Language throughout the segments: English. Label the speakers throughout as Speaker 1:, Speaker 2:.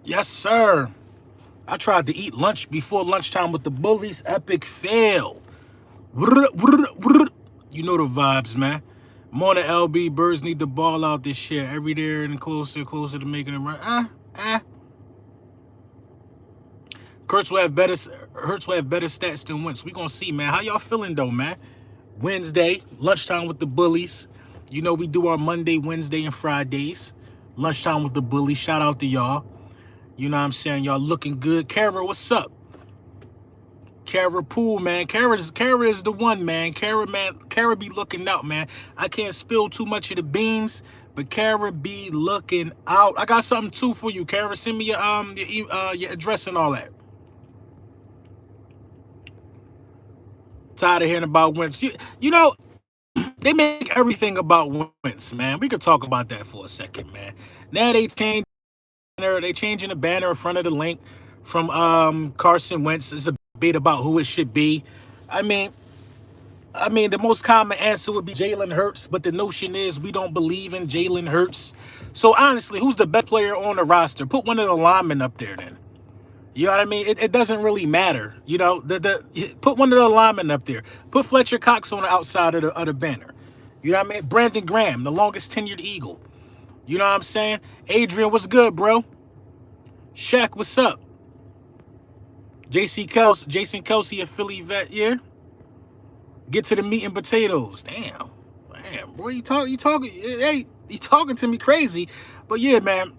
Speaker 1: Yes, sir. I tried to eat lunch before lunchtime with the bullies. Epic fail. You know the vibes, man. Morning, LB. Birds need the ball out this year. Every day and closer to making it right. Kurtz will have better. Hurts will have better stats than Wentz. We gonna see, man. How y'all feeling though, man? Wednesday, lunchtime with the bullies. You know we do our Monday, Wednesday, and Fridays. Lunchtime with the bullies. Shout out to y'all. You know what I'm saying? Y'all looking good. Kara, what's up? Kara Pool, man. Kara is the one, man. Kara be looking out, man. I can't spill too much of the beans, but Kara be looking out. I got something too for you, Kara. Send me your address and all that. Tired of hearing about Wentz. You know, they make everything about Wentz, man. We could talk about that for a second, man. Now they changing the banner in front of the link from Carson Wentz. It's a debate about who it should be. I mean, the most common answer would be Jalen Hurts, but the notion is we don't believe in Jalen Hurts. So honestly, who's the best player on the roster? Put one of the linemen up there then. You know what I mean? It doesn't really matter. You know, put one of the linemen up there. Put Fletcher Cox on the outside of the banner. You know what I mean? Brandon Graham, the longest tenured Eagle. You know what I'm saying? Adrian, what's good, bro? Shaq, what's up? Jason Kelsey, a Philly vet, yeah? Get to the meat and potatoes. Damn, boy, you talking to me crazy. But yeah, man,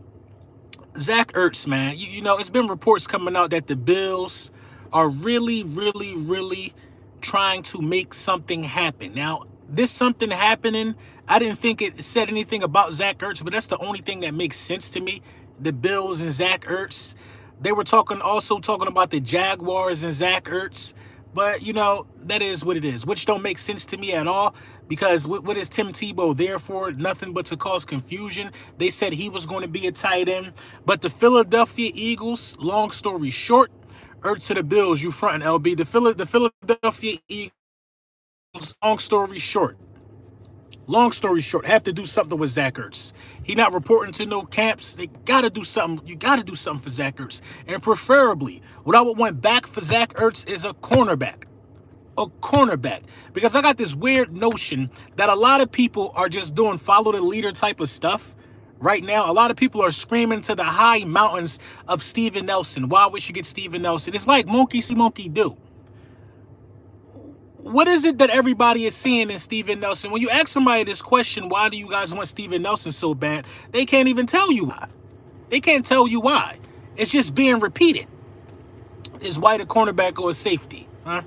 Speaker 1: Zach Ertz, man, you know, it's been reports coming out that the Bills are really, really, really trying to make something happen. Now, this something happening, I didn't think it said anything about Zach Ertz, but that's the only thing that makes sense to me. The Bills and Zach Ertz. They were also talking about the Jaguars and Zach Ertz. But, you know, that is what it is, which don't make sense to me at all, because what is Tim Tebow there for? Nothing but to cause confusion. They said he was going to be a tight end. But the Philadelphia Eagles, long story short, Ertz to the Bills, you frontin' LB. The Philadelphia Eagles, long story short, have to do something with Zach Ertz. He not reporting to no camps. They got to do something. You got to do something for Zach Ertz. And preferably, what I would want back for Zach Ertz is a cornerback. Because I got this weird notion that a lot of people are just doing follow the leader type of stuff. Right now, a lot of people are screaming to the high mountains of Steven Nelson. Why we should get Steven Nelson? It's like monkey see, monkey do. What is it that everybody is seeing in Steven Nelson? When you ask somebody this question, why do you guys want Steven Nelson so bad? They can't even tell you why. It's just being repeated. Is white a cornerback or a safety? Huh?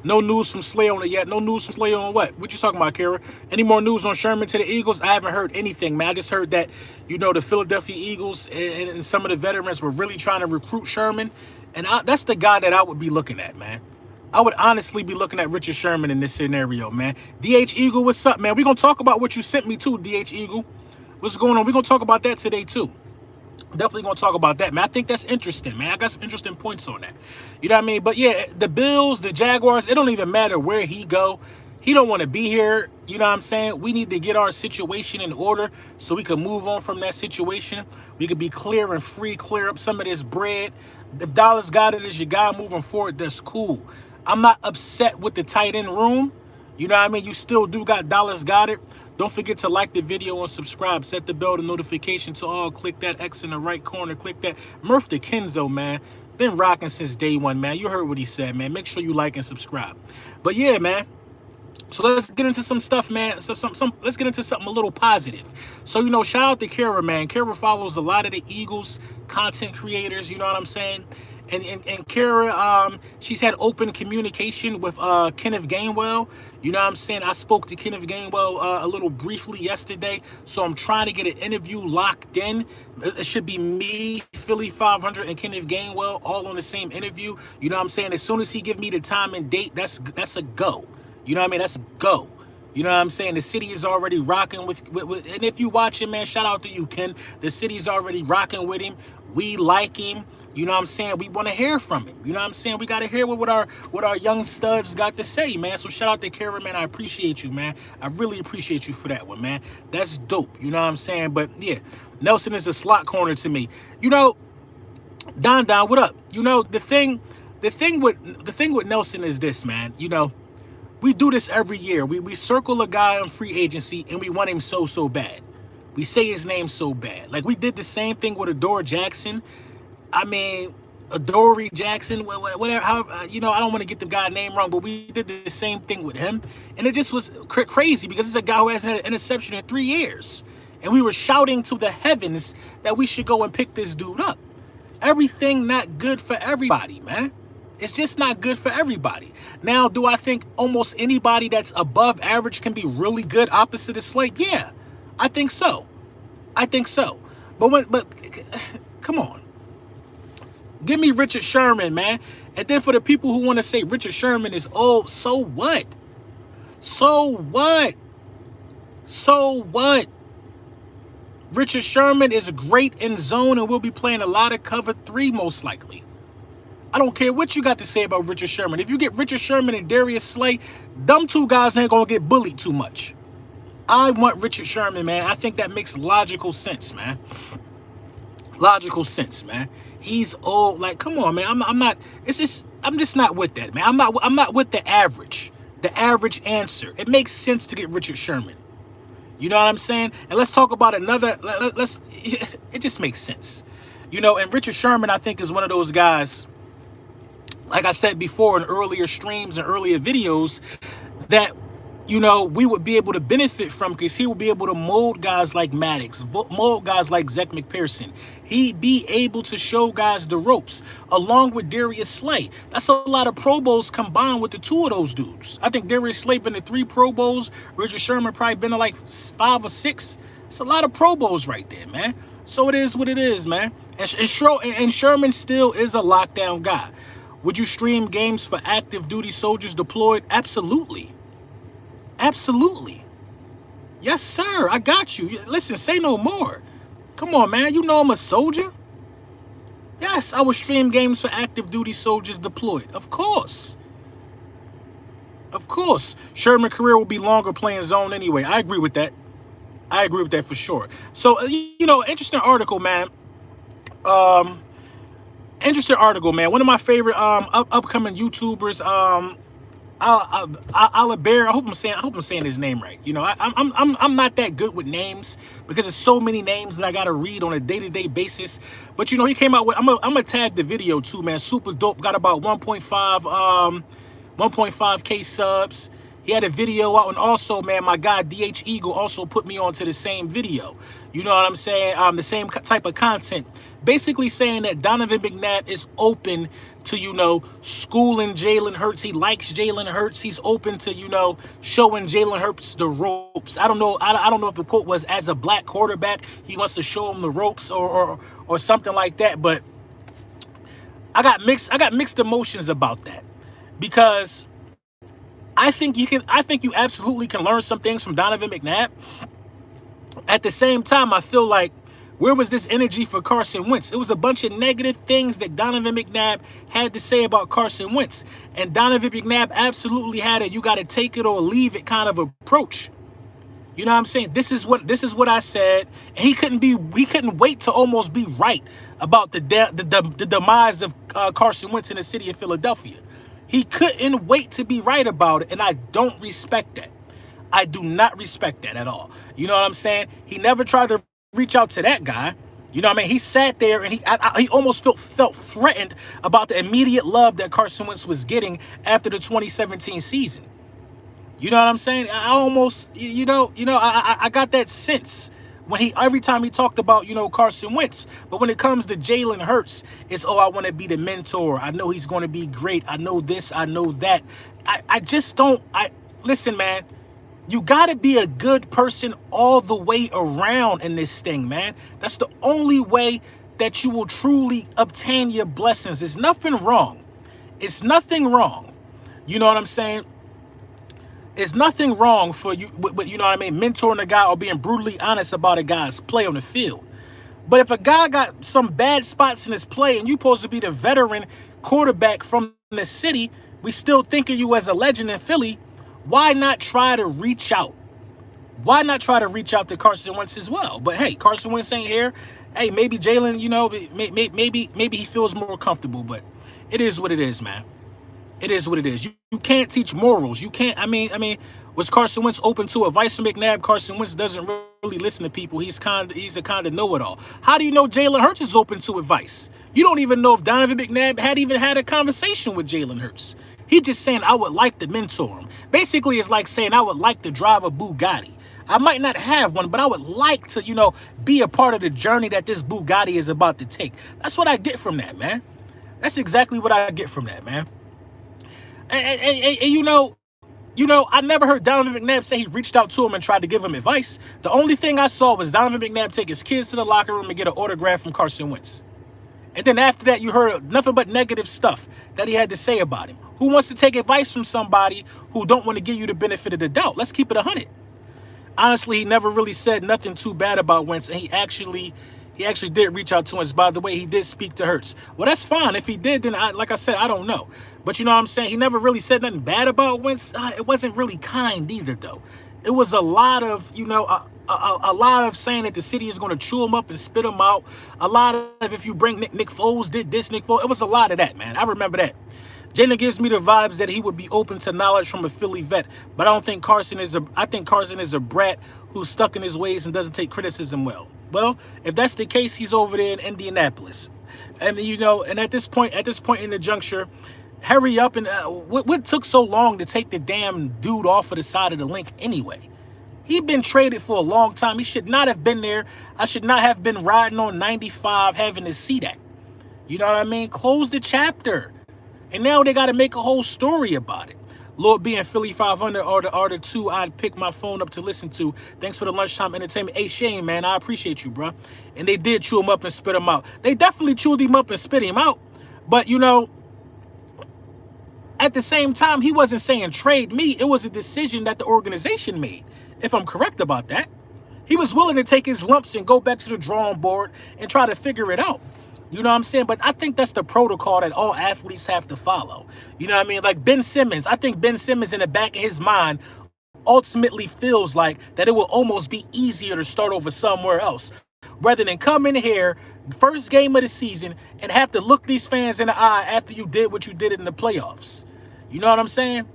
Speaker 1: No news from Slay on it yet. No news from Slay on what? What you talking about, Kara? Any more news on Sherman to the Eagles? I haven't heard anything, man. I just heard that, you know, the Philadelphia Eagles and some of the veterans were really trying to recruit Sherman. And that's the guy that I would be looking at, man. I would honestly be looking at Richard Sherman in this scenario, man. DH Eagle, what's up, man? We're going to talk about what you sent me too, DH Eagle. What's going on? We're going to talk about that today too. Definitely going to talk about that, man. I think that's interesting, man. I got some interesting points on that. You know what I mean? But yeah, the Bills, the Jaguars, it don't even matter where he go. He don't want to be here. You know what I'm saying? We need to get our situation in order so we can move on from that situation. We could be clear and free, clear up some of this bread. If Dallas got it as your guy moving forward, that's cool. I'm not upset with the tight end room. You know what I mean? You still do got Dallas got it. Don't forget to like the video and subscribe. Set the bell to notification to all. Click that X in the right corner. Click that. Murph the Kenzo, man. Been rocking since day one, man. You heard what he said, man. Make sure you like and subscribe. But yeah, man. So let's get into some stuff, man. Let's get into something a little positive. So, you know, shout out to Kara, man. Kara follows a lot of the Eagles content creators, you know what I'm saying? And Kara, she's had open communication with Kenneth Gainwell. You know what I'm saying? I spoke to Kenneth Gainwell a little briefly yesterday, so I'm trying to get an interview locked in. It should be me, Philly 500, and Kenneth Gainwell all on the same interview. You know what I'm saying? As soon as he give me the time and date, that's a go. You know what I mean? That's a go. You know what I'm saying? The city is already rocking with and if you watching, man, shout out to you, Ken. The city's already rocking with him. We like him. You know what I'm saying? We want to hear from him. You know what I'm saying? We got to hear what our young studs got to say, man. So shout out to Kara, man. I appreciate you, man. I really appreciate you for that one, man. That's dope. You know what I'm saying? But yeah, Nelson is a slot corner to me. You know, Don, what up? You know, the thing with Nelson is this, man. You know, we do this every year. We circle a guy on free agency and we want him so bad. We say his name so bad. Like we did the same thing with Adore Jackson. I mean, Adoree Jackson, whatever. How, you know, I don't want to get the guy's name wrong, but we did the same thing with him, and it just was crazy because it's a guy who hasn't had an interception in 3 years, and we were shouting to the heavens that we should go and pick this dude up. Everything not good for everybody, man. It's just not good for everybody. Now, do I think almost anybody that's above average can be really good opposite of Slate? Yeah, I think so. I think so. But come on. Give me Richard Sherman, man. And then for the people who want to say Richard Sherman is old, so what? So what? So what? Richard Sherman is great in zone and will be playing a lot of cover 3 most likely. I don't care what you got to say about Richard Sherman. If you get Richard Sherman and Darius Slay, them two guys ain't going to get bullied too much. I want Richard Sherman, man. I think that makes logical sense, man. Logical sense, man. He's old. Like, come on, man. I'm not. It's just. I'm just not with that, man. I'm not with the average. The average answer. It makes sense to get Richard Sherman. You know what I'm saying? And let's talk about another. Let's. It just makes sense. You know, and Richard Sherman, I think, is one of those guys. Like I said before in earlier streams and earlier videos, that, you know, we would be able to benefit from, because he would be able to mold guys like Maddox, mold guys like Zach McPherson. He'd be able to show guys the ropes, along with Darius Slay. That's a lot of Pro Bowls combined with the two of those dudes. I think Darius Slay been to 3 Pro Bowls. Richard Sherman probably been to like 5 or 6. It's a lot of Pro Bowls right there, man. So it is what it is, man. And Sherman still is a lockdown guy. Would you stream games for active duty soldiers deployed? Absolutely. Absolutely. Yes, sir. I got you. Listen, say no more. Come on, man. You know I'm a soldier. Yes, I would stream games for active duty soldiers deployed. Of course. Of course. Sherman's career will be longer playing zone anyway. I agree with that. I agree with that for sure. So, you know, interesting article, man. Interesting article, man. One of my favorite upcoming YouTubers, Bear. I hope I'm saying his name right. You know, I'm not that good with names because there's so many names that I gotta read on a day-to-day basis. But you know, he came out with. I'm gonna tag the video too, man. Super dope. Got about 1.5K subs. He had a video out, and also, man, my guy DH Eagle also put me onto the same video. You know what I'm saying? The same type of content. Basically saying that Donovan McNabb is open to, you know, schooling Jalen Hurts. He likes Jalen Hurts. He's open to, you know, showing Jalen Hurts the ropes. I don't know. I don't know if the quote was, as a black quarterback, he wants to show him the ropes or something like that. But I got mixed emotions about that, because I think you absolutely can learn some things from Donovan McNabb. At the same time, I feel like, where was this energy for Carson Wentz? It was a bunch of negative things that Donovan McNabb had to say about Carson Wentz. And Donovan McNabb absolutely had a you got to take it or leave it kind of approach. You know what I'm saying? This is what I said. And he couldn't wait to almost be right about the demise of Carson Wentz in the city of Philadelphia. He couldn't wait to be right about it, and I don't respect that. I do not respect that at all. You know what I'm saying? He never tried to reach out to that guy. You know what I mean? He sat there and he almost felt threatened about the immediate love that Carson Wentz was getting after the 2017 season. You know what I'm saying? I almost, I got that sense when every time he talked about, you know, Carson Wentz. But when it comes to Jalen Hurts, it's, I want to be the mentor. I know he's going to be great. I know this. I know that. I just don't. Listen, man. You got to be a good person all the way around in this thing, man. That's the only way that you will truly obtain your blessings. There's nothing wrong. It's nothing wrong. You know what I'm saying? It's nothing wrong for you, you know what I mean, mentoring a guy or being brutally honest about a guy's play on the field. But if a guy got some bad spots in his play and you supposed to be the veteran quarterback from the city, we still think of you as a legend in Philly, why not try to reach out? Why not try to reach out to Carson Wentz as well? But hey, Carson Wentz ain't here. Hey, maybe Jalen, maybe he feels more comfortable, but it is what it is, man. It is what it is. You can't teach morals. You can't. I mean, was Carson Wentz open to advice from McNabb? Carson Wentz doesn't really listen to people. He's a kind of know-it-all. How do you know Jalen Hurts is open to advice? You don't even know if Donovan McNabb had even had a conversation with Jalen Hurts. He just saying, I would like to mentor him. Basically, it's like saying, I would like to drive a Bugatti. I might not have one, but I would like to, be a part of the journey that this Bugatti is about to take. That's what I get from that, man. That's exactly what I get from that, man. And I never heard Donovan McNabb say he reached out to him and tried to give him advice. The only thing I saw was Donovan McNabb take his kids to the locker room and get an autograph from Carson Wentz. And then after that, you heard nothing but negative stuff that he had to say about him. Who wants to take advice from somebody who don't want to give you the benefit of the doubt? Let's keep it 100. Honestly, he never really said nothing too bad about Wentz, and he actually did reach out to Wentz. By the way, he did speak to Hurts. Well, that's fine. If he did, then like I said, I don't know. But you know what I'm saying? He never really said nothing bad about Wentz. It wasn't really kind either, though. It was a lot of, a lot of saying that the city is going to chew him up and spit him out. A lot of if you bring Nick Foles did this, Nick Foles. It was a lot of that, man. I remember that. Jalen gives me the vibes that he would be open to knowledge from a Philly vet, but I think Carson is a brat who's stuck in his ways and doesn't take criticism well. Well, if that's the case, he's over there in Indianapolis. And and at this point in the juncture, hurry up and what took so long to take the damn dude off of the side of the link anyway? He'd been traded for a long time. He should not have been there. I should not have been riding on 95 having to see that. You know what I mean? Close the chapter. And now they got to make a whole story about it. Lord being Philly 500 are the two I'd pick my phone up to listen to. Thanks for the lunchtime entertainment. Hey, Shane, man, I appreciate you, bro. And they did chew him up and spit him out. They definitely chewed him up and spit him out. But, at the same time, he wasn't saying trade me. It was a decision that the organization made, if I'm correct about that. He was willing to take his lumps and go back to the drawing board and try to figure it out. You know what I'm saying? But I think that's the protocol that all athletes have to follow. You know what I mean? Like Ben Simmons. I think Ben Simmons in the back of his mind ultimately feels like that it will almost be easier to start over somewhere else rather than come in here, first game of the season, and have to look these fans in the eye after you did what you did in the playoffs. You know what I'm saying?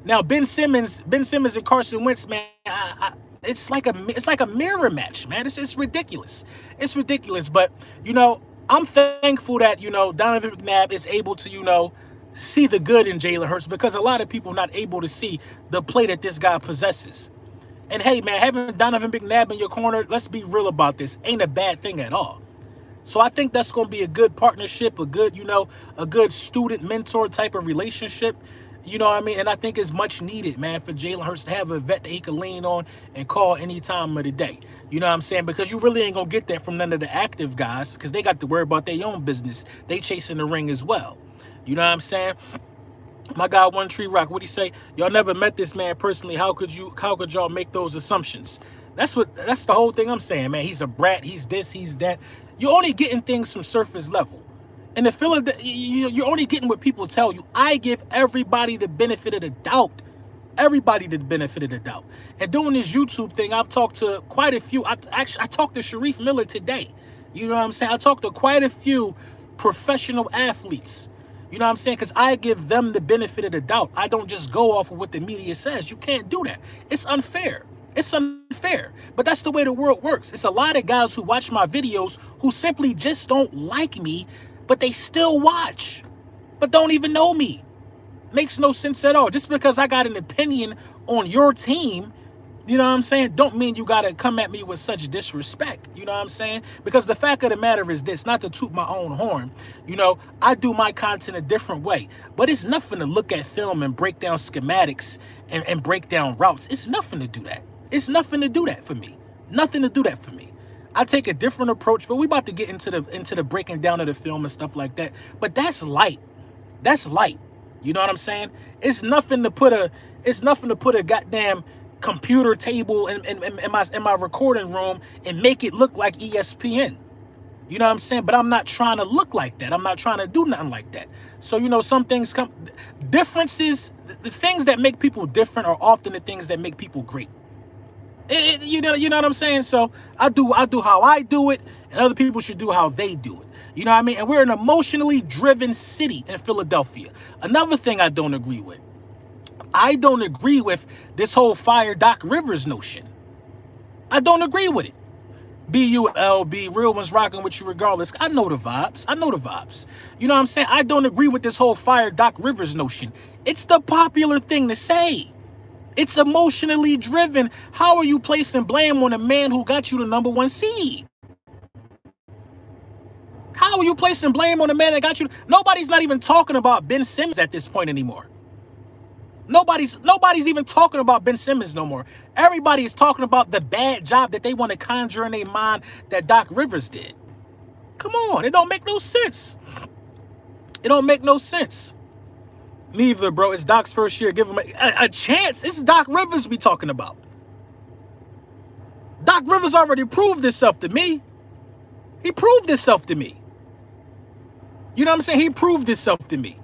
Speaker 1: Now, Ben Simmons and Carson Wentz, man, it's like a mirror match, man. It's ridiculous. It's ridiculous. But, I'm thankful that, Donovan McNabb is able to, see the good in Jalen Hurts, because a lot of people are not able to see the play that this guy possesses. And hey, man, having Donovan McNabb in your corner, let's be real about this, ain't a bad thing at all. So I think that's going to be a good partnership, a good student mentor type of relationship. You know what I mean? And I think it's much needed, man, for Jalen Hurts to have a vet that he can lean on and call any time of the day. You know what I'm saying? Because you really ain't going to get that from none of the active guys, because they got to worry about their own business. They chasing the ring as well. You know what I'm saying? My guy, One Tree Rock, what'd he say? Y'all never met this man personally. How could y'all make those assumptions? That's the whole thing I'm saying, man. He's a brat. He's this, he's that. You're only getting things from surface level. And the feeling that you're only getting what people tell you. I give everybody the benefit of the doubt. Everybody the benefit of the doubt. And doing this YouTube thing, I've talked to quite a few. I talked to Sharif Miller today. You know what I'm saying? I talked to quite a few professional athletes. You know what I'm saying? Because I give them the benefit of the doubt. I don't just go off of what the media says. You can't do that. It's unfair. It's unfair. But that's the way the world works. It's a lot of guys who watch my videos who simply just don't like me, but they still watch, but don't even know me. Makes no sense at all. Just because I got an opinion on your team, you know what I'm saying, don't mean you got to come at me with such disrespect. You know what I'm saying? Because the fact of the matter is this, not to toot my own horn, I do my content a different way. But it's nothing to look at film and break down schematics and break down routes. It's nothing to do that. It's nothing to do that for me. Nothing to do that for me. I take a different approach, but we about to get into the breaking down of the film and stuff like that. But that's light. That's light. You know what I'm saying? It's nothing to put a goddamn computer table in my recording room and make it look like ESPN. You know what I'm saying? But I'm not trying to look like that. I'm not trying to do nothing like that. So, you know, some things come, differences, the things that make people different are often the things that make people great. You know what I'm saying? So I do how I do it, and other people should do how they do it. You know what I mean? And we're an emotionally driven city in Philadelphia. Another thing I don't agree with. I don't agree with this whole fire Doc Rivers notion. I don't agree with it. BULB, real ones rocking with you regardless. I know the vibes. I know the vibes. You know what I'm saying? I don't agree with this whole fire Doc Rivers notion. It's the popular thing to say. It's emotionally driven. How are you placing blame on a man who got you the #1 seed? How are you placing blame on a man that got you? Nobody's not even talking about Ben Simmons at this point anymore. Nobody's even talking about Ben Simmons no more. Everybody is talking about the bad job that they want to conjure in their mind that Doc Rivers did. Come on, it don't make no sense. It don't make no sense. Neither, bro. It's Doc's first year. Give him a chance. This is Doc Rivers we talking about. Doc Rivers already proved himself to me. He proved himself to me. You know what I'm saying? He proved himself to me.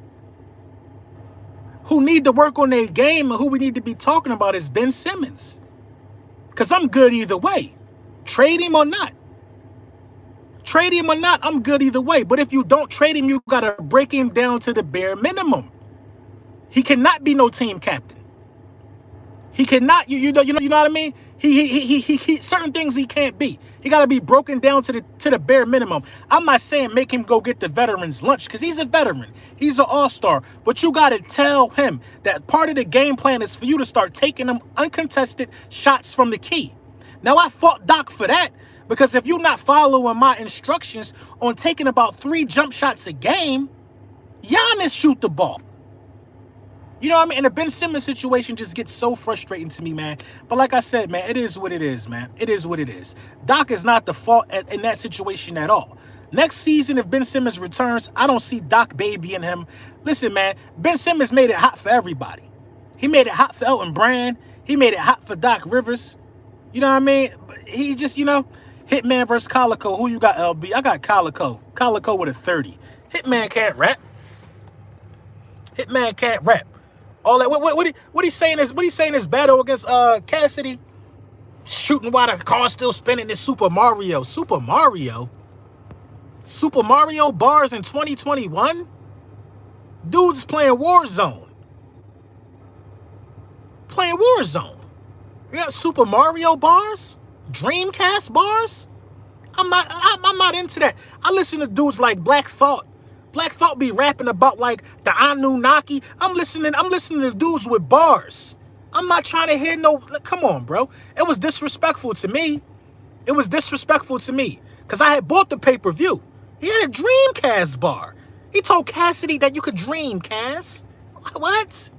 Speaker 1: Who need to work on their game and who we need to be talking about is Ben Simmons. Because I'm good either way. Trade him or not. Trade him or not, I'm good either way. But if you don't trade him, you got to break him down to the bare minimum. He cannot be no team captain. He cannot, you know what I mean? He certain things he can't be. He got to be broken down to the bare minimum. I'm not saying make him go get the veterans lunch because he's a veteran. He's an all-star. But you got to tell him that part of the game plan is for you to start taking them uncontested shots from the key. Now, I fought Doc for that because if you're not following my instructions on taking about 3 jump shots a game, Giannis shoot the ball. You know what I mean? And the Ben Simmons situation just gets so frustrating to me, man. But like I said, man, it is what it is, man. It is what it is. Doc is not the fault in that situation at all. Next season, if Ben Simmons returns, I don't see Doc babying him. Listen, man, Ben Simmons made it hot for everybody. He made it hot for Elton Brand. He made it hot for Doc Rivers. You know what I mean? He just, you know, Hitman versus Calico. Who you got, LB? I got Calico. Calico with a 30. Hitman can't rap. Hitman can't rap. All that. What he saying is battle against Cassidy, shooting while the car's still spinning. This Super Mario bars in 2021. Dude's playing Warzone. You got Super Mario bars, Dreamcast bars. I'm not into that. I listen to dudes like Black Thought. Black Thought be rapping about like the Anunnaki. I'm listening to dudes with bars. I'm not trying to hear no, come on, bro. It was disrespectful to me. Because I had bought the pay-per-view. He had a Dreamcast bar. He told Cassidy that you could Dreamcast. What?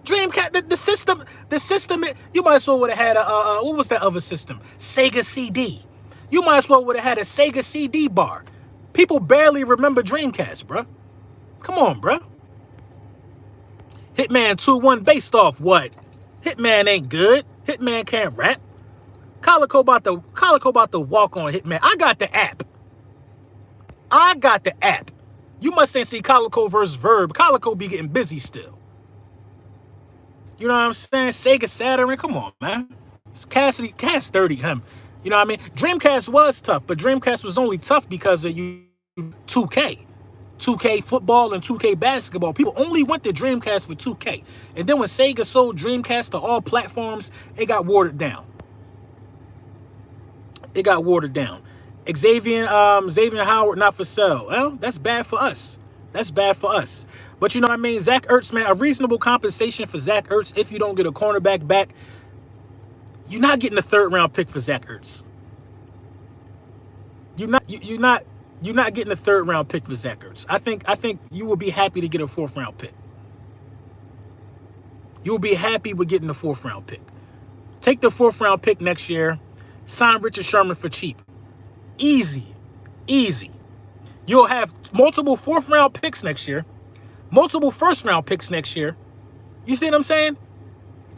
Speaker 1: Dreamcast, the system, you might as well would have had a, what was that other system? Sega CD. You might as well would have had a Sega CD bar. People barely remember Dreamcast, bruh. Come on, bruh. Hitman 2-1 based off what? Hitman ain't good. Hitman can't rap. Calico about to walk on Hitman. I got the app. You must ain't see Calico versus Verb. Calico be getting busy still. You know what I'm saying? Sega Saturn. Come on, man. It's Cassidy 30 him. You know what I mean? Dreamcast was tough, but Dreamcast was only tough because of 2K. 2K football and 2K basketball. People only went to Dreamcast for 2K. And then when Sega sold Dreamcast to all platforms, it got watered down. Xavier Howard not for sale. Well, that's bad for us. But you know what I mean? Zach Ertz, man, a reasonable compensation for Zach Ertz if you don't get a cornerback back. You're not getting a 3rd round pick for Zach Ertz. You're not getting a 3rd round pick for Zach Ertz. I think you will be happy to get a 4th round pick. You will be happy with getting the 4th round pick. Take the 4th round pick next year. Sign Richard Sherman for cheap. Easy. You'll have multiple 4th round picks next year. Multiple 1st round picks next year. You see what I'm saying?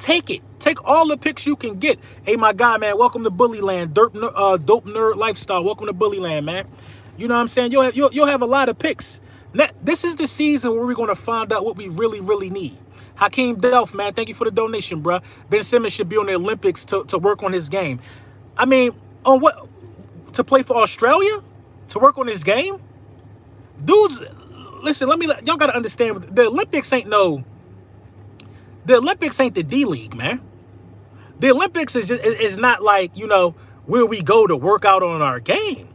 Speaker 1: Take it. Take all the picks you can get. Hey, my guy, man, welcome to Bully Land. Dope Nerd Lifestyle. Welcome to Bully Land, man. You know what I'm saying? You'll have a lot of picks. Now, this is the season where we're going to find out what we really, really need. Hakeem Delph, man, thank you for the donation, bro. Ben Simmons should be on the Olympics to work on his game. I mean, on what? To play for Australia? To work on his game? Dudes, listen, y'all got to understand, the Olympics ain't the D League, man. The Olympics is not like, you know, where we go to work out on our game.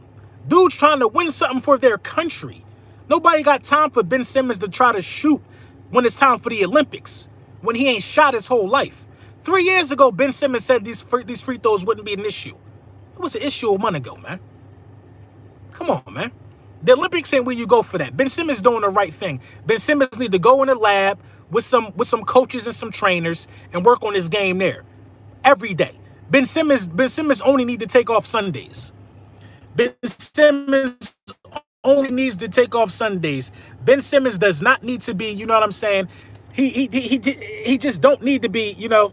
Speaker 1: Dudes trying to win something for their country. Nobody got time for Ben Simmons to try to shoot when it's time for the Olympics, when he ain't shot his whole life. 3 years ago, Ben Simmons said these free throws wouldn't be an issue. It was an issue a month ago, man. Come on, man. The Olympics ain't where you go for that. Ben Simmons doing the right thing. Ben Simmons need to go in the lab with some coaches and some trainers and work on his game there every day. Ben Simmons only need to take off Sundays. Ben Simmons only needs to take off Sundays. Ben Simmons does not need to be, you know what I'm saying? He just don't need to be, you know,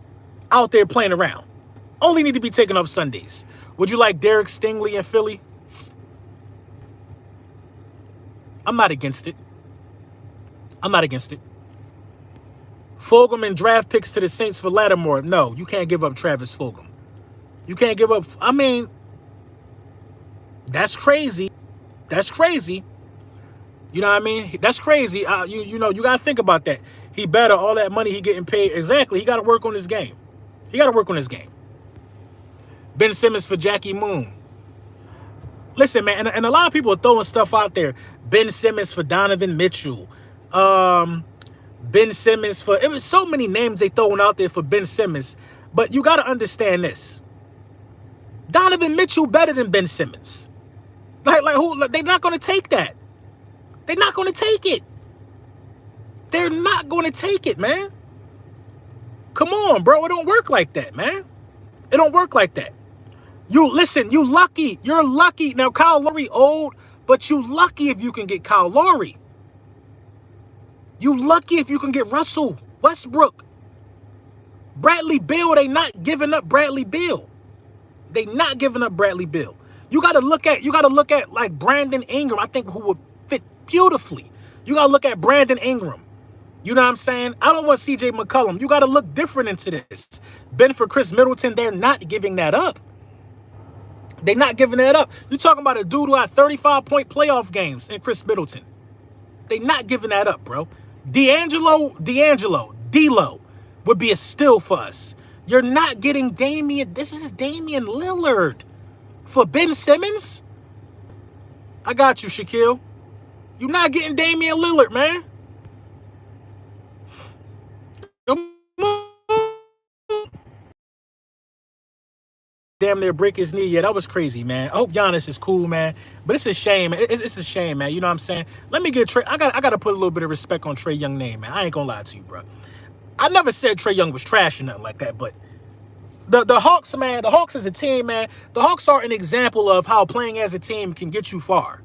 Speaker 1: out there playing around. Only need to be taking off Sundays. Would you like Derek Stingley in Philly? I'm not against it. I'm not against it. Fulgham and draft picks to the Saints for Lattimore. No, you can't give up Travis Fulgham. You can't give up. I mean, that's crazy. That's crazy. You know what I mean? That's crazy. You know, you got to think about that. He better all that money he getting paid. Exactly. He got to work on his game. He got to work on his game. Ben Simmons for Jackie Moon. Listen, man, and a lot of people are throwing stuff out there. Ben Simmons for Donovan Mitchell. Ben Simmons for... It was so many names they throwing out there for Ben Simmons. But you got to understand this. Donovan Mitchell better than Ben Simmons. Like who? They're not going to take that. They're not going to take it. They're not going to take it, man. Come on, bro. It don't work like that, man. It don't work like that. You listen, you lucky. You're lucky. Now, Kyle Lowry old, but you lucky if you can get Kyle Lowry. You lucky if you can get Russell Westbrook. Bradley Beal, they not giving up Bradley Beal. They not giving up Bradley Beal. You gotta look at like Brandon Ingram, I think, who would fit beautifully. You gotta look at Brandon Ingram. You know what I'm saying? I don't want CJ McCollum. You gotta look different into this. Ben for Chris Middleton, they're not giving that up. They're not giving that up. You're talking about a dude who had 35-point playoff games in Chris Middleton. They're not giving that up, bro. D'Lo would be a steal for us. You're not getting Damian. This is Damian Lillard for Ben Simmons. I got you, Shaquille. You're not getting Damian Lillard, man. Come on. Damn near break his knee. Yeah, that was crazy, man. I hope Giannis is cool, man. But it's a shame. It's a shame, man. You know what I'm saying? Let me get Trey. I got to put a little bit of respect on Trae Young's name, man. I ain't gonna lie to you, bro. I never said Trae Young was trash or nothing like that, but the Hawks, man, the Hawks as a team, man, the Hawks are an example of how playing as a team can get you far.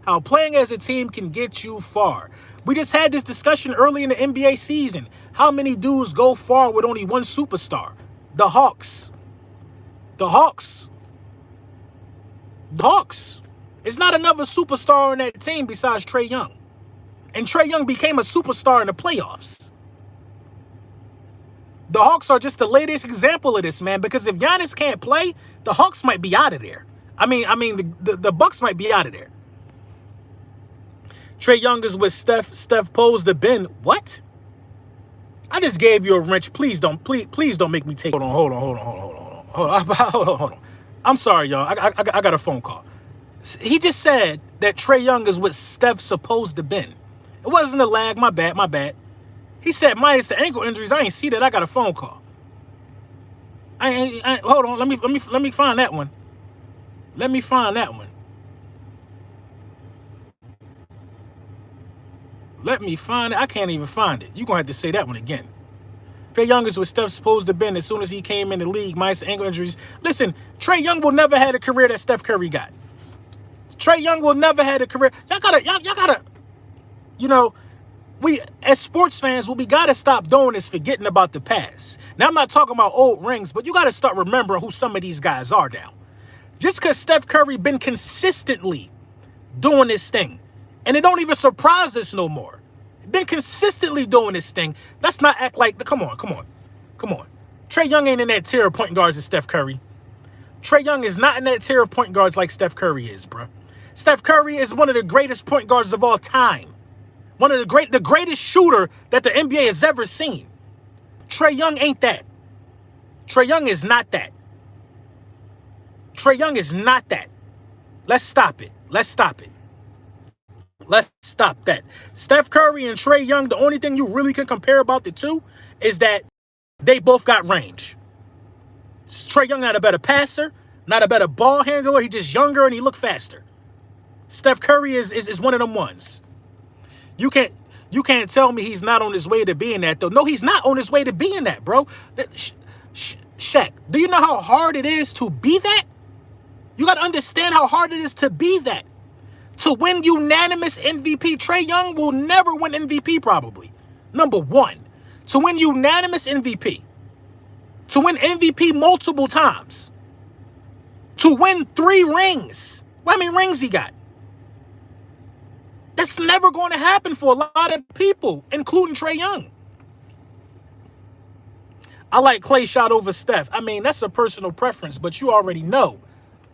Speaker 1: How playing as a team can get you far. We just had this discussion early in the NBA season. How many dudes go far with only one superstar? The Hawks. The Hawks. The Hawks. It's not another superstar on that team besides Trae Young. And Trae Young became a superstar in the playoffs. The Hawks are just the latest example of this, man, because if Giannis can't play, the Hawks might be out of there. I mean, the Bucks might be out of there. Trae Young is with Steph posed to Ben. What? I just gave you a wrench. Please don't make me take. Hold on. I'm sorry, y'all. I got a phone call. He just said that Trae Young is what Steph supposed to been. It wasn't a lag. My bad. He said minus the ankle injuries. I ain't see that. I got a phone call. Hold on. Let me find that one. Let me find that one. Let me find it. I can't even find it. You're going to have to say that one again. Trae Young is what Steph's supposed to been as soon as he came in the league, minus the ankle injuries. Listen, Trae Young will never have a career that Steph Curry got. Trae Young will never have a career. Y'all gotta, you know, we as sports fans, what we got to stop doing is forgetting about the past. Now, I'm not talking about old rings, but you got to start remembering who some of these guys are now. Just because Steph Curry been consistently doing this thing, and it don't even surprise us no more. Been consistently doing this thing. Let's not act like, come on. Trae Young ain't in that tier of point guards as Steph Curry. Trae Young is not in that tier of point guards like Steph Curry is, bro. Steph Curry is one of the greatest point guards of all time. One of the greatest shooter that the NBA has ever seen. Trae Young ain't that. Trae Young is not that. Trae Young is not that. Let's stop it. Let's stop that. Steph Curry and Trae Young, the only thing you really can compare about the two is that they both got range. Trae Young not a better passer, not a better ball handler. He just younger and he look faster. Steph Curry is one of them ones. You can't tell me he's not on his way to being that, though. No, he's not on his way to being that, bro. Shaq, do you know how hard it is to be that? You got to understand how hard it is to be that. To win unanimous MVP, Trae Young will never win MVP probably. Number one, to win unanimous MVP. To win MVP multiple times. To win 3 rings. How many rings he got? That's never going to happen for a lot of people, including Trae Young. I like Klay shot over Steph. I mean, that's a personal preference, but you already know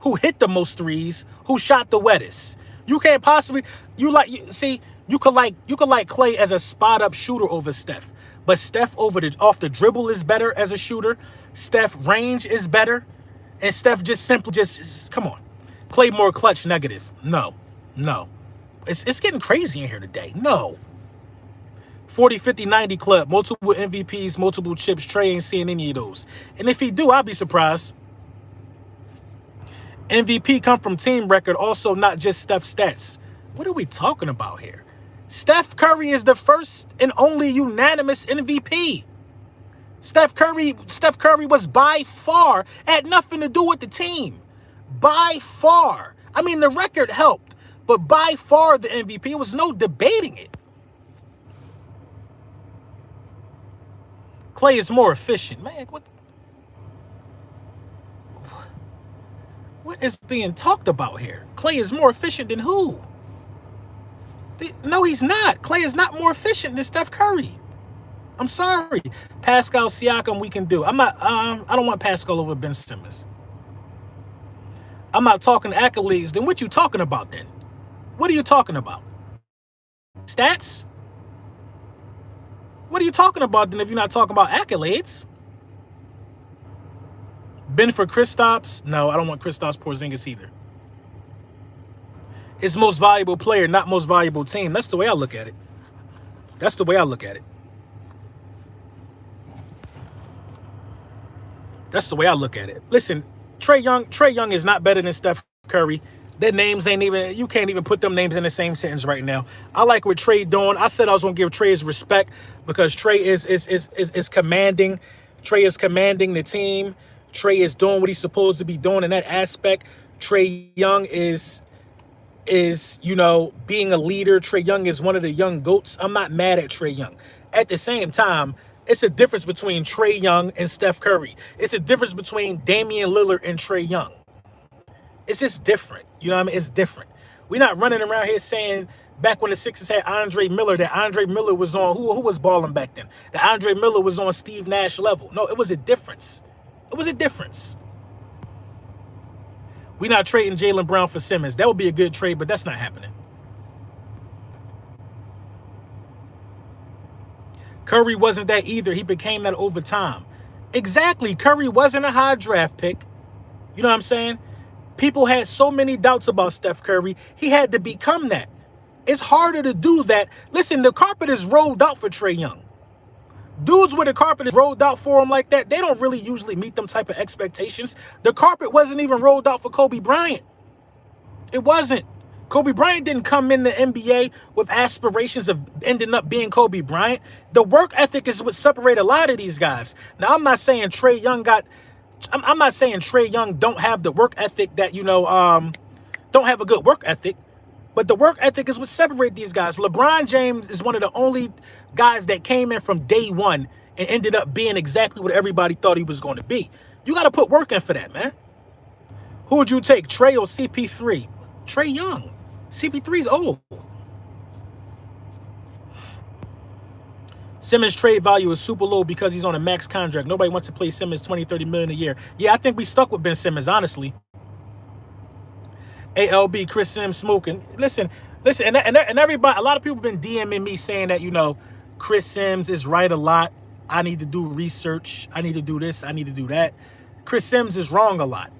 Speaker 1: who hit the most threes, who shot the wettest. You can't possibly, you could like Klay as a spot up shooter over Steph, but Steph off the dribble is better as a shooter. Steph range is better, and Steph just come on. Klay more clutch negative. No. It's getting crazy in here today. No. 40, 50, 90 club, multiple MVPs, multiple chips. Trae ain't seeing any of those. And if he do, I'll be surprised. MVP come from team record, also not just Steph's stats. What are we talking about here? Steph Curry is the first and only unanimous MVP. Steph Curry was by far, had nothing to do with the team. By far. I mean, the record helped, but by far the MVP. There was no debating it. Klay is more efficient. Man, what is being talked about here? Klay is more efficient than who? No, he's not. Klay is not more efficient than Steph Curry. I'm sorry. Pascal Siakam, we can do. I don't want Pascal over Ben Simmons. I'm not talking accolades. Then what you talking about then? What are you talking about? Stats? What are you talking about then if you're not talking about accolades? Ben for Kristaps? No, I don't want Kristaps Porzingis either. It's most valuable player, not most valuable team. That's the way I look at it. That's the way I look at it. That's the way I look at it. Listen, Trae Young is not better than Steph Curry. Their names ain't even, you can't even put them names in the same sentence right now. I like what Trae doing. I said I was going to give Trae his respect because Trae is commanding. Trae is commanding the team. Trae is doing what he's supposed to be doing in that aspect. Trae Young is being a leader. Trae Young is one of the young GOATs. I'm not mad at Trae Young. At the same time, it's a difference between Trae Young and Steph Curry. It's a difference between Damian Lillard and Trae Young. It's just different. You know what I mean? It's different. We're not running around here saying back when the Sixers had Andre Miller, that Andre Miller was on, who was balling back then? That Andre Miller was on Steve Nash level. No, it was a difference. It was a difference. We're not trading Jaylen Brown for Simmons. That would be a good trade, but that's not happening. Curry wasn't that either. He became that over time. Exactly. Curry wasn't a high draft pick. You know what I'm saying? People had so many doubts about Steph Curry. He had to become that. It's harder to do that. Listen, the carpet is rolled out for Trae Young. Dudes with the carpet is rolled out for him like that, they don't really usually meet them type of expectations. The carpet wasn't even rolled out for Kobe Bryant. It wasn't. Kobe Bryant didn't come in the NBA with aspirations of ending up being Kobe Bryant. The work ethic is what separates a lot of these guys. Now, I'm not saying Trae Young don't have the work ethic that, don't have a good work ethic. But the work ethic is what separates these guys. LeBron James is one of the only guys that came in from day one and ended up being exactly what everybody thought he was going to be. You got to put work in for that, man. Who would you take, Trey or CP3? Trey Young. CP3's old. Simmons' trade value is super low because he's on a max contract. Nobody wants to play Simmons 20, 30 million a year. Yeah, I think we stuck with Ben Simmons, honestly. ALB, Chris Sims smoking. Listen, and everybody, a lot of people have been DMing me saying that, you know, Chris Sims is right a lot. I need to do research. I need to do this. I need to do that. Chris Sims is wrong a lot.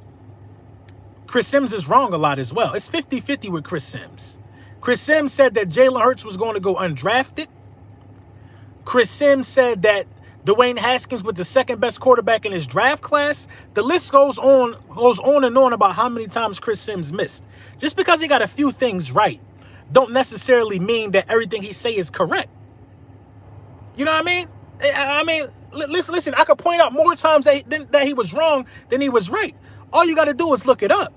Speaker 1: Chris Sims is wrong a lot as well. It's 50-50 with Chris Sims. Chris Sims said that Jalen Hurts was going to go undrafted. Chris Sims said that Dwayne Haskins was the second best quarterback in his draft class. The list goes on and on about how many times Chris Sims missed. Just because he got a few things right don't necessarily mean that everything he say is correct. You know what I mean? Listen, I could point out more times that he was wrong than he was right. All you got to do is look it up.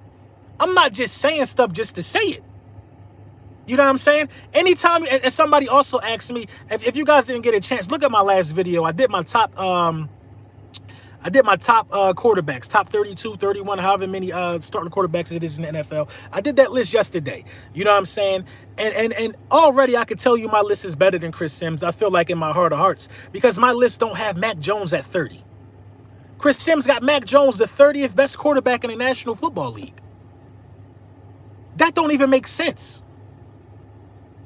Speaker 1: I'm not just saying stuff just to say it. You know what I'm saying? Anytime, and somebody also asked me, if you guys didn't get a chance, look at my last video. I did my top quarterbacks, top 32, 31, however many starting quarterbacks it is in the NFL. I did that list yesterday. You know what I'm saying? And already I could tell you my list is better than Chris Sims. I feel like in my heart of hearts, because my list don't have Mac Jones at 30. Chris Sims got Mac Jones, the 30th best quarterback in the National Football League. That don't even make sense.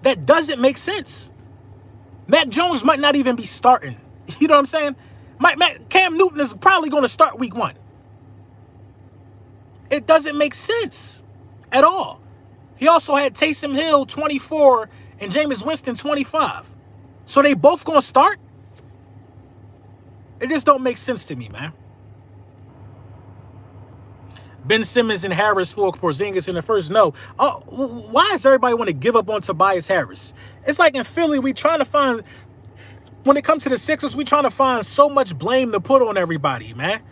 Speaker 1: That doesn't make sense. Mac Jones might not even be starting. You know what I'm saying? Cam Newton is probably going to start week 1. It doesn't make sense at all. He also had Taysom Hill 24 and Jameis Winston 25. So they both going to start? It just don't make sense to me, man. Ben Simmons and Harris for Porzingis in the first. No. Oh, why does everybody want to give up on Tobias Harris? It's like in Philly, we trying to find, when it comes to the Sixers, we trying to find so much blame to put on everybody, man.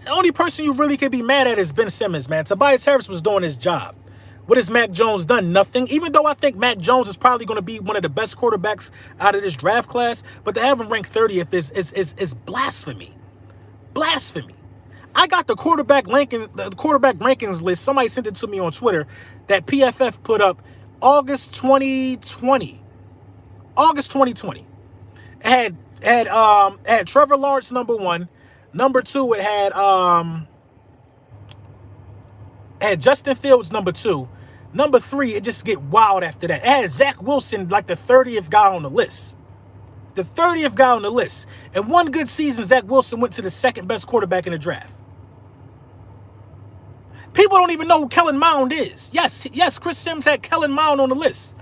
Speaker 1: The only person you really could be mad at is Ben Simmons, man. Tobias Harris was doing his job. What has Mac Jones done? Nothing. Even though I think Mac Jones is probably going to be one of the best quarterbacks out of this draft class, but to have him ranked 30th is blasphemy. Blasphemy. I got the quarterback rankings list. Somebody sent it to me on Twitter that PFF put up August 2020. August 2020. It had Trevor Lawrence number 1. Number 2, it had Justin Fields number 2. Number 3, it just get wild after that. It had Zach Wilson like the 30th guy on the list. The 30th guy on the list. And one good season, Zach Wilson went to the second best quarterback in the draft. People don't even know who Kellen Mound is. Yes, Chris Sims had Kellen Mound on the list.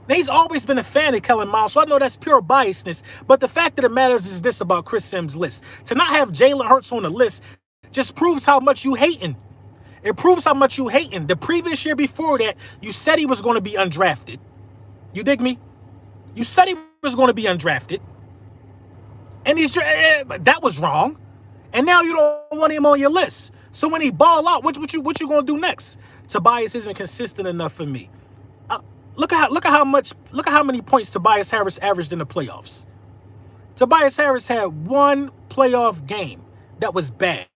Speaker 1: Now, he's always been a fan of Kellen Mound, so I know that's pure biasness. But the fact of the matter is this about Chris Sims' list. To not have Jalen Hurts on the list just proves how much you hating. It proves how much you hating. The previous year before that, you said he was going to be undrafted. You dig me? You said he was going to be undrafted. And that was wrong. And now you don't want him on your list. So when he ball out, what you going to do next? Tobias isn't consistent enough for me. Look at how many points Tobias Harris averaged in the playoffs. Tobias Harris had one playoff game that was bad.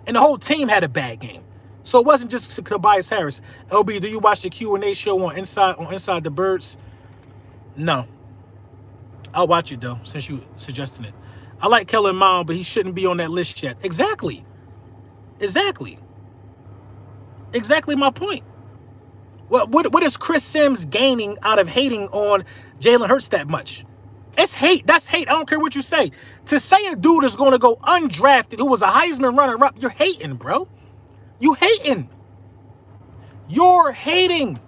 Speaker 1: And the whole team had a bad game. So it wasn't just Tobias Harris. LB, do you watch the Q&A show on Inside the Birds? No. I'll watch it, though, since you suggesting it. I like Kellen Mound, but he shouldn't be on that list yet. Exactly my point. What is Chris Sims gaining out of hating on Jalen Hurts that much? It's hate. That's hate. I don't care what you say. To say a dude is going to go undrafted who was a Heisman runner-up, you're hating, bro. You hating. You're hating.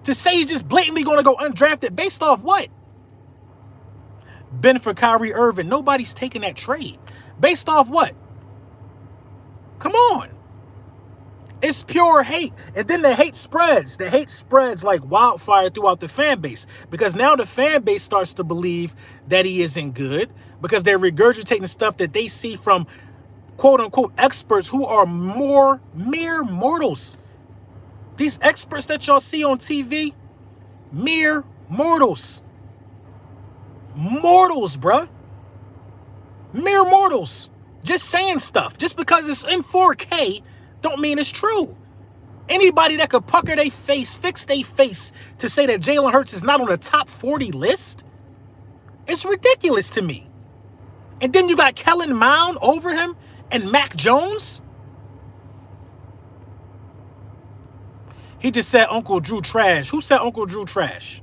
Speaker 1: To say he's just blatantly going to go undrafted based off what? Ben for Kyrie Irving. Nobody's taking that trade. Based off what? Come on. It's pure hate. And then the hate spreads. The hate spreads like wildfire throughout the fan base. Because now the fan base starts to believe that he isn't good. Because they're regurgitating stuff that they see from quote-unquote experts who are mere mortals. These experts that y'all see on TV, mere mortals. Mortals, bruh. Mere mortals. Just saying stuff. Just because it's in 4K don't mean it's true. Anybody that could pucker their face, fix their face to say that Jalen Hurts is not on the top 40 list, it's ridiculous to me. And then you got Kellen Mound over him and Mac Jones. He just said Uncle Drew trash. Who said Uncle Drew trash?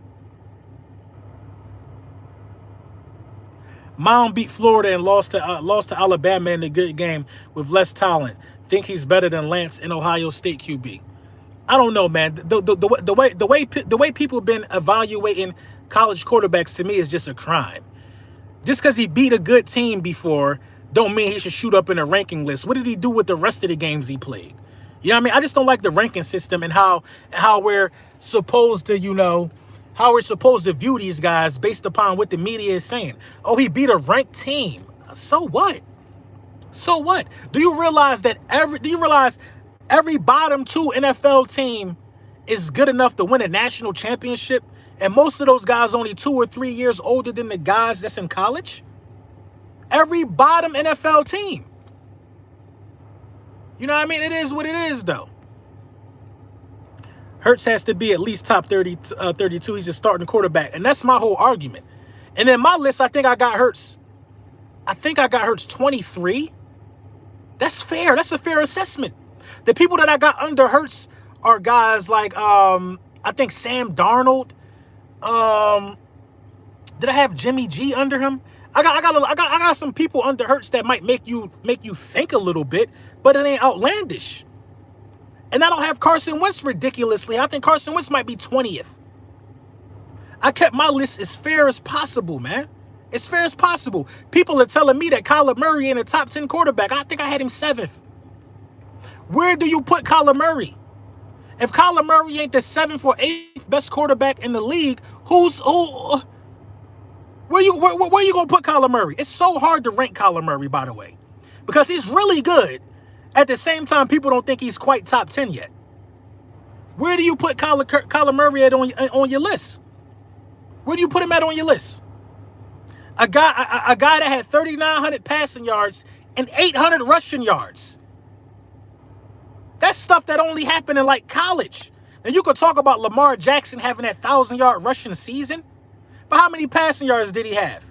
Speaker 1: Mound beat Florida and lost to Alabama in a good game with less talent. Think he's better than Lance in Ohio State QB. I don't know, man. The way people have been evaluating college quarterbacks to me is just a crime. Just because he beat a good team before don't mean he should shoot up in a ranking list. What did he do with the rest of the games he played? You know what I mean? I just don't like the ranking system and how we're supposed to, how we're supposed to view these guys based upon what the media is saying. Oh, he beat a ranked team. So what? So what? Do you realize every bottom 2 NFL team is good enough to win a national championship? And most of those guys only 2 or 3 years older than the guys that's in college? Every bottom NFL team. You know what I mean? It is what it is, though. Hurts has to be at least top 32. He's a starting quarterback. And that's my whole argument. And then my list, I think I got Hurts 23. That's fair. That's a fair assessment. The people that I got under Hurts are guys like, I think Sam Darnold. Did I have Jimmy G under him? I got some people under Hurts that might make you think a little bit, but it ain't outlandish. And I don't have Carson Wentz ridiculously. I think Carson Wentz might be 20th. I kept my list as fair as possible, man. As fair as possible. People are telling me that Kyler Murray ain't a top 10 quarterback. I think I had him 7th. Where do you put Kyler Murray? If Kyler Murray ain't the 7th or 8th best quarterback in the league, where you gonna put Kyler Murray? It's so hard to rank Kyler Murray, by the way, because he's really good. At the same time, people don't think he's quite top 10 yet. Where do you put Kyler Murray at on your list? Where do you put him at on your list? A guy that had 3,900 passing yards and 800 rushing yards. That's stuff that only happened in like college. And you could talk about Lamar Jackson having that 1,000-yard rushing season, but how many passing yards did he have?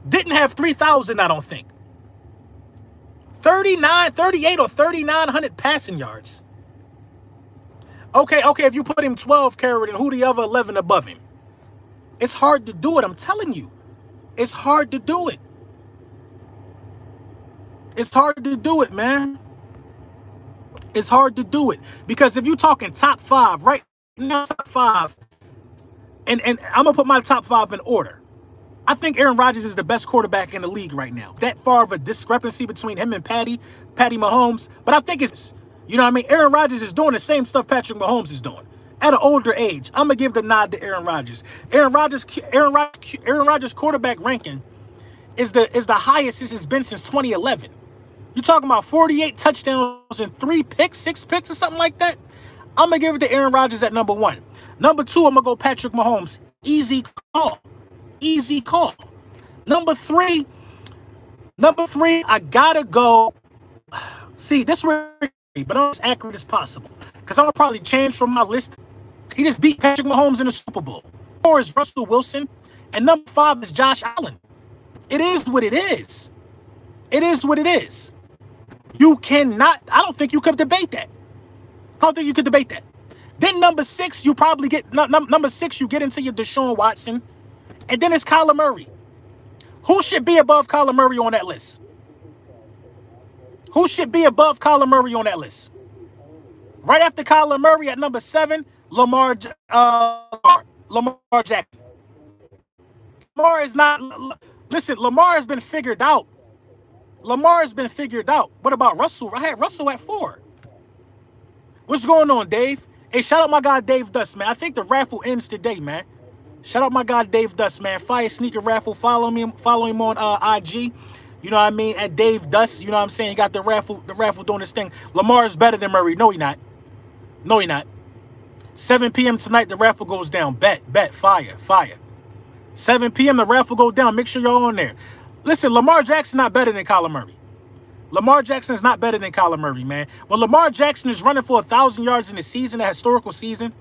Speaker 1: Didn't have 3,000, I don't think. 38 or 3,900 passing yards. Okay, if you put him 12, Carrot, and who the other 11 above him? It's hard to do it, I'm telling you. It's hard to do it. It's hard to do it, man. It's hard to do it. Because if you're talking top 5, right now, top 5, and I'm going to put my top 5 in order. I think Aaron Rodgers is the best quarterback in the league right now. That far of a discrepancy between him and Patty Mahomes. But I think it's, you know what I mean? Aaron Rodgers is doing the same stuff Patrick Mahomes is doing at an older age. I'm going to give the nod to Aaron Rodgers. Aaron Rodgers' quarterback ranking is the highest it's been since 2011. You're talking about 48 touchdowns and 6 picks or something like that? I'm going to give it to Aaron Rodgers at number 1. Number 2, I'm going to go Patrick Mahomes. Easy call. Easy call. Number three, I gotta go. See, this is where, but I'm as accurate as possible, because I'm gonna probably change from my list. He just beat Patrick Mahomes in the Super Bowl. 4 is Russell Wilson, and number 5 is Josh Allen. It is what it is. It is what it is. You cannot. I don't think you could debate that. Then number 6, you probably get number 6. You get into your Deshaun Watson. And then it's Kyler Murray. Who should be above Kyler Murray on that list? Who should be above Kyler Murray on that list? Right after Kyler Murray at number 7, Lamar Jackson. Lamar is not. Listen, Lamar has been figured out. What about Russell? I had Russell at 4. What's going on, Dave? Hey, shout out my guy Dave Dust, man. I think the raffle ends today, man. Shout out my guy Dave Dust, man. Fire Sneaker Raffle. Follow him on IG. You know what I mean? At Dave Dust. You know what I'm saying? He got the raffle doing this thing. Lamar is better than Murray. No, he not. No, you're not. 7 p.m. tonight, the raffle goes down. Bet, fire, fire. 7 p.m. the raffle go down. Make sure y'all on there. Listen, Lamar Jackson not better than Kyler Murray. Lamar Jackson is not better than Kyler Murray, man. When Lamar Jackson is running for 1,000 yards in the season, a historical season,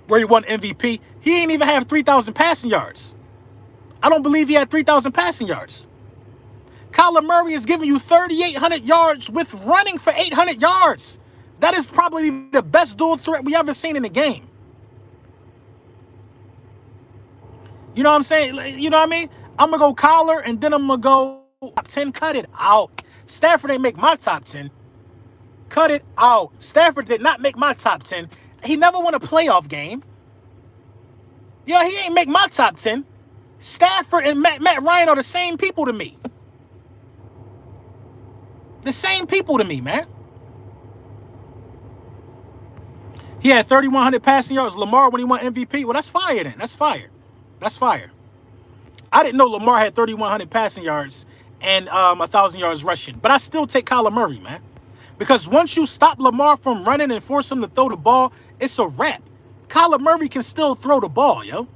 Speaker 1: where he won MVP, he ain't even have 3,000 passing yards. I don't believe he had 3,000 passing yards. Kyler Murray is giving you 3,800 yards with running for 800 yards. That is probably the best dual threat we ever seen in the game. You know what I'm saying? You know what I mean? I'm going to go Kyler, and then I'm going to go top 10. Cut it out. Stafford ain't make my top 10. Cut it out. Stafford did not make my top 10. He never won a playoff game. Yeah, he ain't make my top 10. Stafford and Matt Ryan are the same people to me. The same people to me, man. He had 3,100 passing yards. Lamar, when he won MVP, well, that's fire then. That's fire. That's fire. I didn't know Lamar had 3,100 passing yards and 1,000 yards rushing. But I still take Kyler Murray, man. Because once you stop Lamar from running and force him to throw the ball, it's a wrap. Kyler Murray can still throw the ball, yo.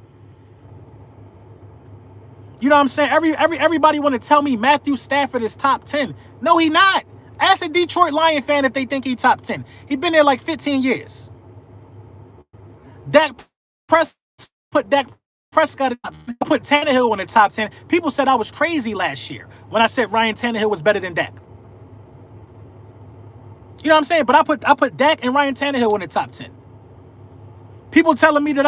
Speaker 1: You know what I'm saying? Everybody want to tell me Matthew Stafford is top 10. No, he not. Ask a Detroit Lion fan if they think he top 10. He been there like 15 years. Put Dak Prescott, put Tannehill in the top 10. People said I was crazy last year when I said Ryan Tannehill was better than Dak. You know what I'm saying? But I put Dak and Ryan Tannehill in the top 10. People telling me that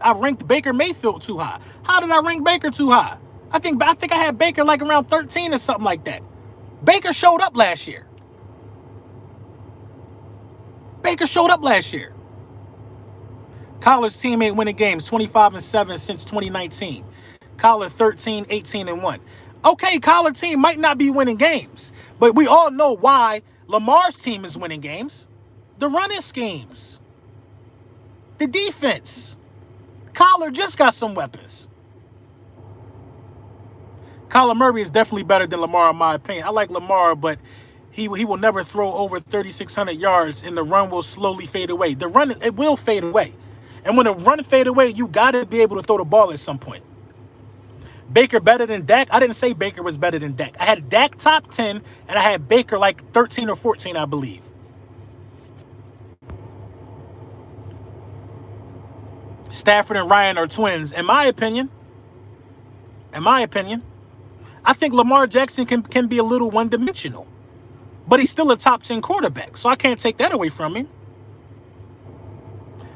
Speaker 1: I ranked Baker Mayfield too high. How did I rank Baker too high? I think I had Baker like around 13 or something like that. Baker showed up last year. Kyler's team ain't winning games, 25-7 since 2019. Kyler 13, 18-1. Okay, Kyler team might not be winning games, but we all know why Lamar's team is winning games. The running schemes. The defense. Kyler just got some weapons. Kyler Murray is definitely better than Lamar in my opinion. I like Lamar, but he will never throw over 3,600 yards, and the run will slowly fade away. The run, it will fade away. And when the run fade away, you got to be able to throw the ball at some point. Baker better than Dak? I didn't say Baker was better than Dak. I had Dak top 10, and I had Baker like 13 or 14, I believe. Stafford and Ryan are twins, in my opinion. I think Lamar Jackson can be a little one-dimensional, but he's still a top 10 quarterback, so I can't take that away from him.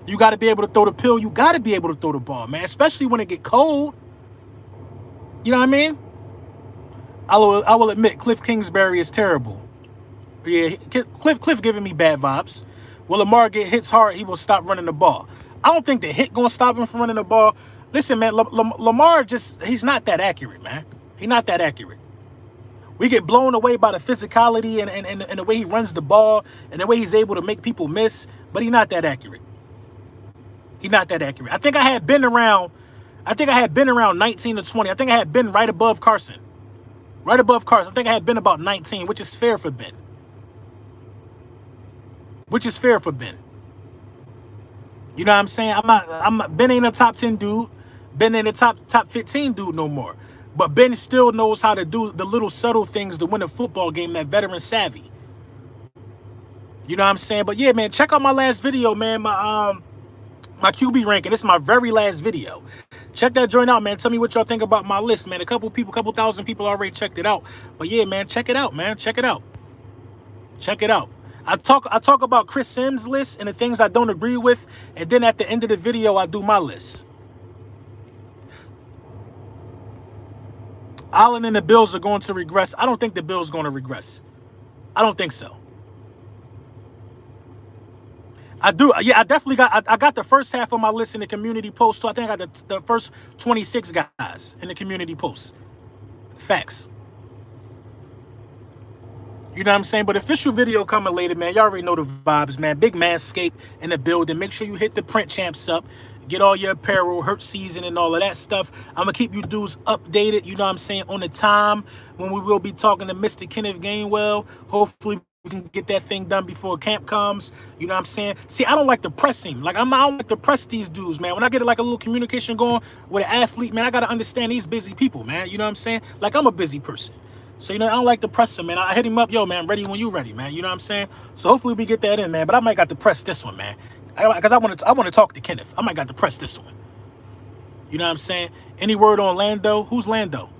Speaker 1: You got to be able to throw the pill. You got to be able to throw the ball, man, especially when it get cold. You know what I mean? I will admit Cliff Kingsbury is terrible. Yeah, Cliff giving me bad vibes. When Lamar hits hard, he will stop running the ball. I don't think the hit going to stop him from running the ball. Listen, man, Lamar he's not that accurate, man. He's not that accurate. We get blown away by the physicality and the way he runs the ball and the way he's able to make people miss, but he's not that accurate. He's not that accurate. I think I had been around 19 to 20. I think I had been right above Carson. I think I had been about 19, which is fair for Ben. You know what I'm saying? Ben ain't a top 10 dude. Ben ain't a top 15 dude no more. But Ben still knows how to do the little subtle things to win a football game, that veteran savvy. You know what I'm saying? But yeah, man, check out my last video, man. My QB ranking. This is my very last video. Check that joint out, man. Tell me what y'all think about my list, man. A couple thousand people already checked it out. But yeah, man, check it out, man. Check it out. I talk about Chris Sims' list and the things I don't agree with, and then at the end of the video, I do my list. Allen and the Bills are going to regress. I don't think the Bills are going to regress. I don't think so. I do. Yeah, I definitely got the first half of my list in the community post. So I think I got the first 26 guys in the community post. Facts. You know what I'm saying? But official video coming later, man. Y'all already know the vibes, man. Big Manscaped in the building. Make sure you hit the Print Champs up. Get all your apparel, Hurt season, and all of that stuff. I'm going to keep you dudes updated, you know what I'm saying, on the time when we will be talking to Mr. Kenneth Gainwell. Hopefully we can get that thing done before camp comes. You know what I'm saying? See, I don't like to press him. Like, I don't like to press these dudes, man. When I get like a little communication going with an athlete, man, I got to understand these busy people, man. You know what I'm saying? Like, I'm a busy person. So, you know, I don't like to press him, man. I hit him up, yo, man, ready when you ready, man. You know what I'm saying? So hopefully we get that in, man. But I might got to press this one, man. Because I want to talk to Kenneth. I might got to press this one. You know what I'm saying? Any word on Lando? Who's Lando?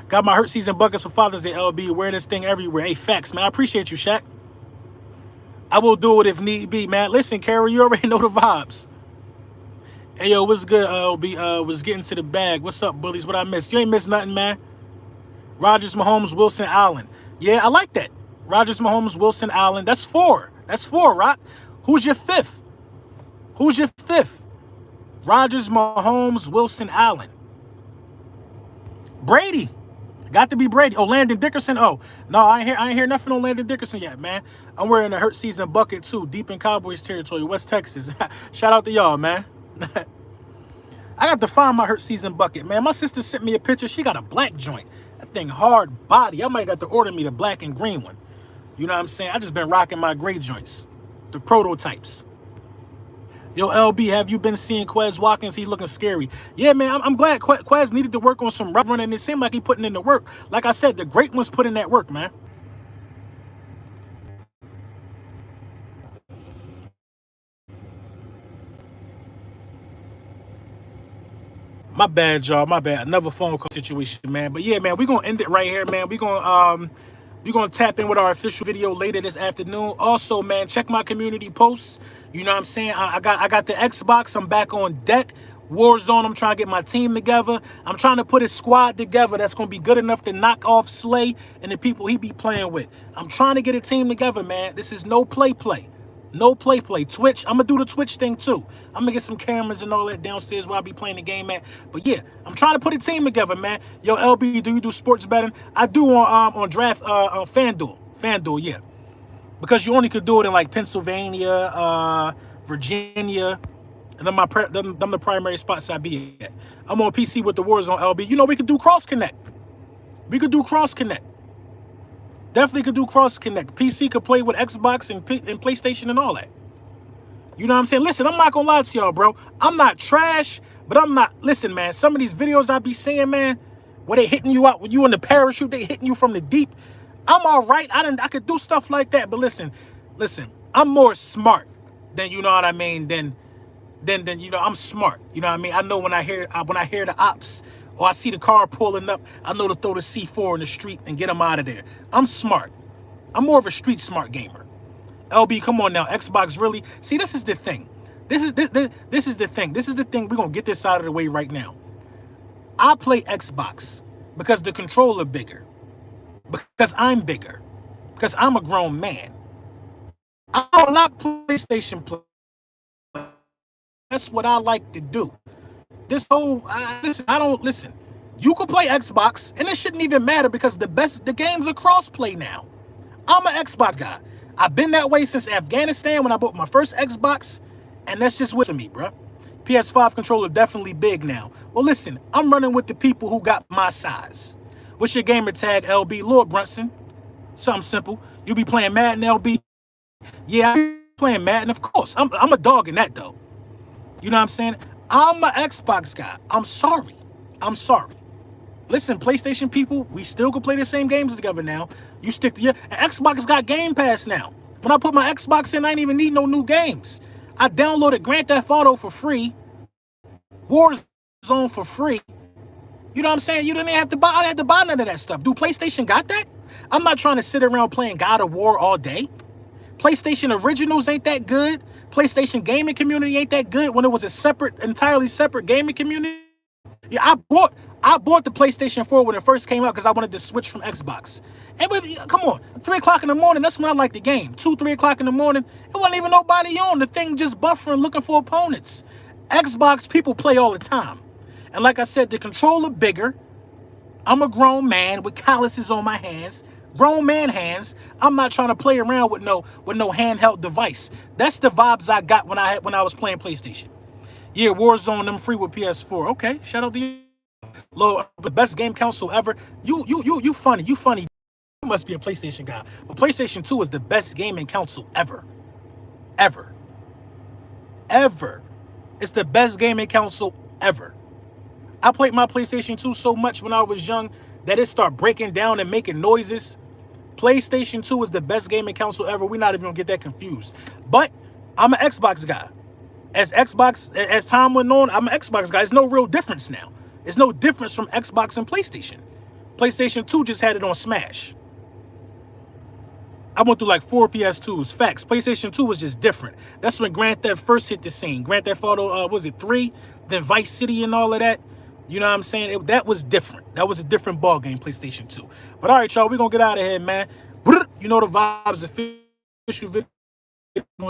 Speaker 1: Got my hurt season buckets for Father's Day, LB. Wear this thing everywhere. Hey, facts, man. I appreciate you, Shaq. I will do it if need be, man. Listen, Carrie, you already know the vibes. Hey, yo, what's good, LB? Was getting to the bag. What's up, bullies? What I missed? You ain't missed nothing, man. Rodgers, Mahomes, Wilson, Allen. Yeah, I like that. Rodgers, Mahomes, Wilson, Allen. That's 4. That's 4, right? Who's your 5th? Who's your 5th? Rodgers, Mahomes, Wilson, Allen. Brady. Got to be Brady. Oh, Landon Dickerson. Oh, no, I ain't hear nothing on Landon Dickerson yet, man. I'm wearing a hurt season bucket, too, deep in Cowboys territory, West Texas. Shout out to y'all, man. I got to find my hurt season bucket, man. My sister sent me a picture. She got a black joint. That thing hard body. I might got to order me the black and green one. You know what I'm saying? I just been rocking my gray joints. The prototypes. Yo, LB, have you been seeing Quez Watkins? He's looking scary. Yeah, man, I'm glad Quez needed to work on some route running. It seemed like he putting in the work. Like I said, the great ones put in that work, man. My bad, y'all. My bad. Another phone call situation, man. But yeah, man, we're gonna end it right here, man. We're gonna tap in with our official video later this afternoon. Also, man, check my community posts. You know what I'm saying? I got the Xbox. I'm back on deck. Warzone, I'm trying to get my team together. I'm trying to put a squad together that's going to be good enough to knock off Slay and the people he be playing with. I'm trying to get a team together, man. This is no play. No play. Twitch, I'm going to do the Twitch thing, too. I'm going to get some cameras and all that downstairs while I be playing the game at. But, yeah, I'm trying to put a team together, man. Yo, LB, do you do sports betting? I do on draft on FanDuel. FanDuel, yeah. Because you only could do it in, like, Pennsylvania, Virginia. And them the primary spots I be at. I'm on PC with the Warzone, LB. You know, we could do cross-connect. Definitely could do cross-connect. PC could play with Xbox and PlayStation and all that. You know what I'm saying? Listen, I'm not going to lie to y'all, bro. I'm not trash, but I'm not... Listen, man, some of these videos I be seeing, man, where they hitting you out, when you in the parachute, they hitting you from the deep. I'm all right. I could do stuff like that. But listen, I'm more smart than, you know what I mean, than you know, I'm smart. You know what I mean? I know when I hear the ops or I see the car pulling up, I know to throw the C4 in the street and get them out of there. I'm smart. I'm more of a street smart gamer. LB, come on now. Xbox really? See, this is the thing. This is the thing. This is the thing. We're going to get this out of the way right now. I play Xbox because the controller bigger. Because I'm bigger. Because I'm a grown man. I don't like PlayStation play. That's what I like to do. This whole listen. You could play Xbox, and it shouldn't even matter because the games are cross-play now. I'm an Xbox guy. I've been that way since Afghanistan when I bought my first Xbox, and that's just with me, bro. PS5 controller definitely big now. Well, listen, I'm running with the people who got my size. What's your gamer tag, LB? Lord Brunson. Something simple. You be playing Madden, LB? Yeah, I be playing Madden, of course. I'm a dog in that, though. You know what I'm saying? I'm an Xbox guy. I'm sorry. Listen, PlayStation people, we still can play the same games together now. You stick to your... Xbox got Game Pass now. When I put my Xbox in, I didn't even need no new games. I downloaded Grand Theft Auto for free. Warzone for free. You know what I'm saying? You didn't have to buy... I didn't have to buy none of that stuff. Dude, PlayStation got that? I'm not trying to sit around playing God of War all day. PlayStation Originals ain't that good. PlayStation gaming community ain't that good when it was a entirely separate gaming community. Yeah, I bought the PlayStation 4 when it first came out because I wanted to switch from Xbox. And come on, 3 o'clock in the morning, that's when I like the game. 2, 3 o'clock in the morning, it wasn't even nobody on. The thing just buffering, looking for opponents. Xbox people play all the time. And like I said, the controller bigger. I'm a grown man with calluses on my hands. Grown man hands. I'm not trying to play around with no handheld device. That's the vibes I got when I was playing PlayStation. Yeah, Warzone, them free with PS4. Okay, shout out to you. Lord, the best game console ever. You funny. must be a PlayStation guy. But PlayStation 2 is the best gaming console ever. Ever. Ever. It's the best gaming console ever. I played my PlayStation 2 so much when I was young that it started breaking down and making noises. PlayStation 2 is the best gaming console ever. We're not even going to get that confused. But I'm an Xbox guy. As time went on, I'm an Xbox guy. There's no real difference now. There's no difference from Xbox and PlayStation. PlayStation 2 just had it on Smash. I went through like 4 PS2s. Facts. PlayStation 2 was just different. That's when Grand Theft first hit the scene. Grand Theft Auto, was it 3? Then Vice City and all of that. You know what I'm saying? That was different. That was a different ball game, PlayStation 2. But all right, y'all, we're going to get out of here, man. You know the vibes. Official video.